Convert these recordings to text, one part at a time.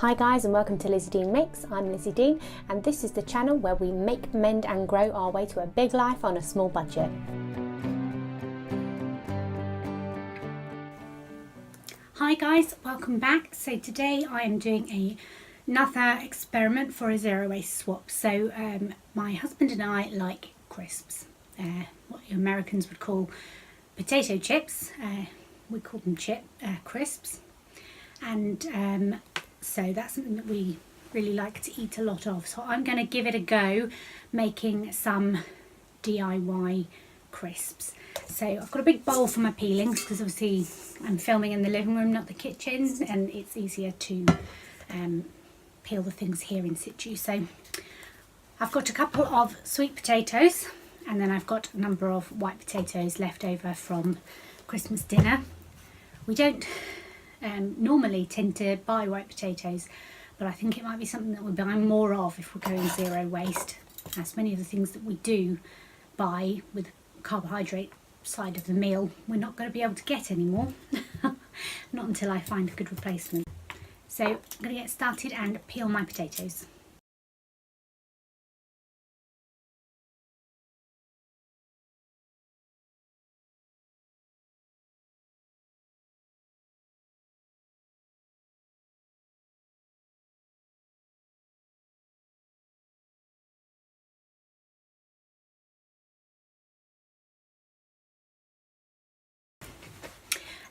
Hi guys, and welcome to Lizzie Dean Makes. I'm Lizzie Dean, and this is the channel where we make, mend and grow our way to a big life on a small budget. Hi guys, welcome back. So today I am doing another experiment for a zero waste swap. So my husband and I like crisps, what you Americans would call potato chips. We call them crisps, and so that's something that we really like to eat a lot of. So I'm going to give it a go making some DIY crisps. So I've got a big bowl for my peelings because obviously I'm filming in the living room, not the kitchen, and it's easier to peel the things here in situ. So I've got a couple of sweet potatoes, and then I've got a number of white potatoes left over from Christmas dinner. We don't normally tend to buy white potatoes, but I think it might be something that we're buying more of if we're going zero waste, as many of the things that we do buy with the carbohydrate side of the meal we're not going to be able to get anymore. Not until I find a good replacement. So I'm going to get started and peel my potatoes.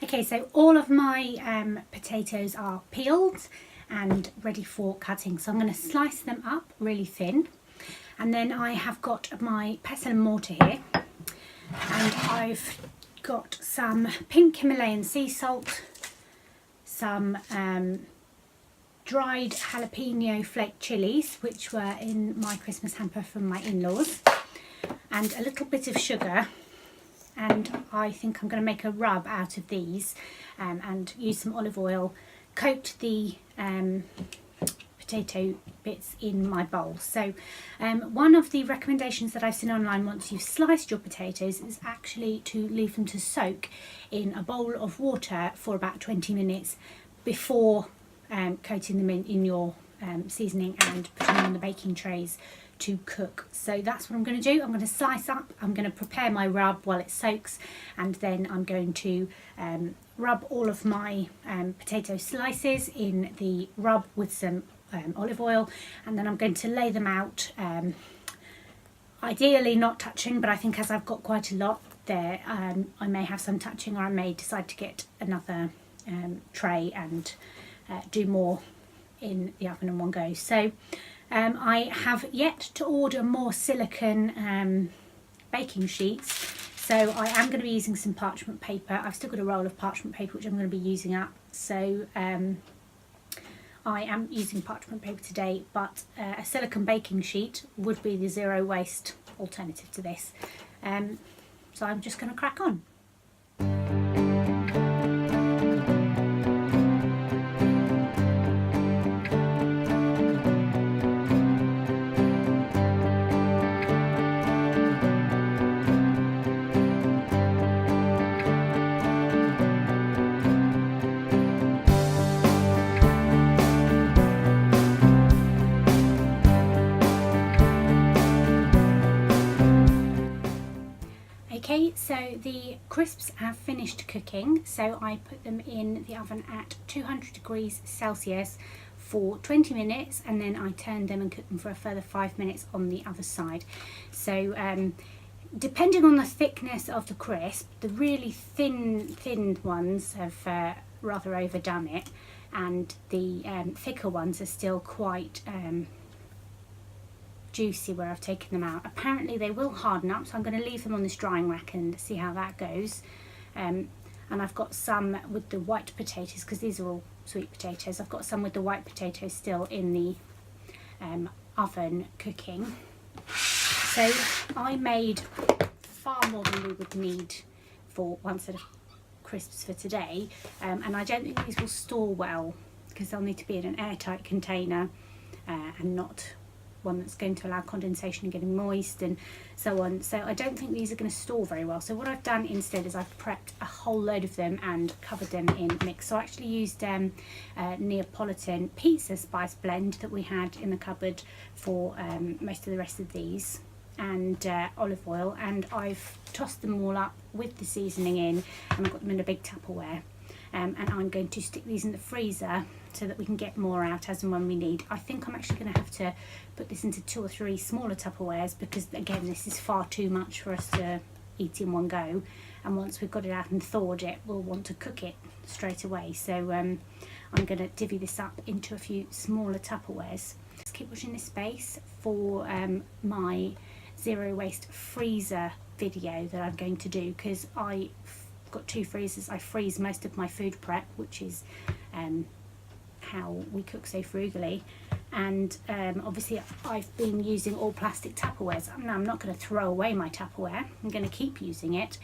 Okay, so all of my potatoes are peeled and ready for cutting. So I'm going to slice them up really thin. And then I have got my pestle and mortar here. And I've got some pink Himalayan sea salt, some dried jalapeno flake chilies, which were in my Christmas hamper from my in-laws, and a little bit of sugar. And I think I'm going to make a rub out of these and use some olive oil, coat the potato bits in my bowl. So one of the recommendations that I've seen online once you've sliced your potatoes is actually to leave them to soak in a bowl of water for about 20 minutes before coating them in your seasoning and putting them on the baking trays to cook. So that's what I'm going to do. I'm going to slice up, I'm going to prepare my rub while it soaks, and then I'm going to rub all of my potato slices in the rub with some olive oil, and then I'm going to lay them out, ideally not touching, but I think as I've got quite a lot there, I may have some touching, or I may decide to get another tray and do more in the oven in one go. So I have yet to order more silicone baking sheets, so I am going to be using some parchment paper. I've still got a roll of parchment paper which I'm going to be using up, so I am using parchment paper today, but a silicone baking sheet would be the zero waste alternative to this. So I'm just going to crack on. Okay, so the crisps have finished cooking, so I put them in the oven at 200 degrees Celsius for 20 minutes, and then I turned them and cooked them for a further 5 minutes on the other side. So depending on the thickness of the crisp, the really thin ones have rather overdone it, and the thicker ones are still quite juicy where I've taken them out. Apparently they will harden up, so I'm going to leave them on this drying rack and see how that goes. And I've got some with the white potatoes, because these are all sweet potatoes. I've got some with the white potatoes still in the oven cooking. So I made far more than we would need for one set of crisps for today, and I don't think these will store well because they'll need to be in an airtight container and not one that's going to allow condensation and getting moist and so on. So I don't think these are going to store very well. So what I've done instead is I've prepped a whole load of them and covered them in mix. So I actually used Neapolitan pizza spice blend that we had in the cupboard for most of the rest of these, and olive oil, and I've tossed them all up with the seasoning in, and I've got them in a big Tupperware. And I'm going to stick these in the freezer so that we can get more out as and when we need. I think I'm actually going to have to put this into 2 or 3 smaller Tupperwares, because again, this is far too much for us to eat in one go, and once we've got it out and thawed it, we'll want to cook it straight away. So I'm going to divvy this up into a few smaller Tupperwares. Just keep watching this space for my zero waste freezer video that I'm going to do, because I've got 2 freezers. I freeze most of my food prep, which is how we cook so frugally, and obviously I've been using all plastic Tupperwares. Now, I'm not going to throw away my Tupperware, I'm going to keep using it,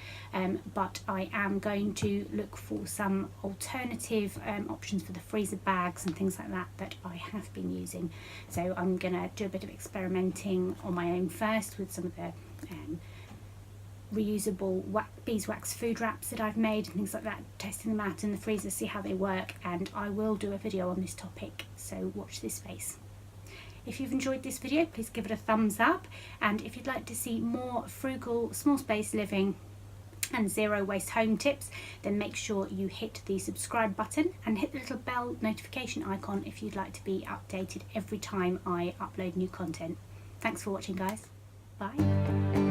but I am going to look for some alternative options for the freezer bags and things like that that I have been using. So I'm going to do a bit of experimenting on my own first with some of the reusable beeswax food wraps that I've made and things like that, testing them out in the freezer, see how they work, and I will do a video on this topic, so watch this space. If you've enjoyed this video, please give it a thumbs up, and if you'd like to see more frugal, small space living and zero waste home tips, then make sure you hit the subscribe button and hit the little bell notification icon if you'd like to be updated every time I upload new content. Thanks for watching, guys. Bye.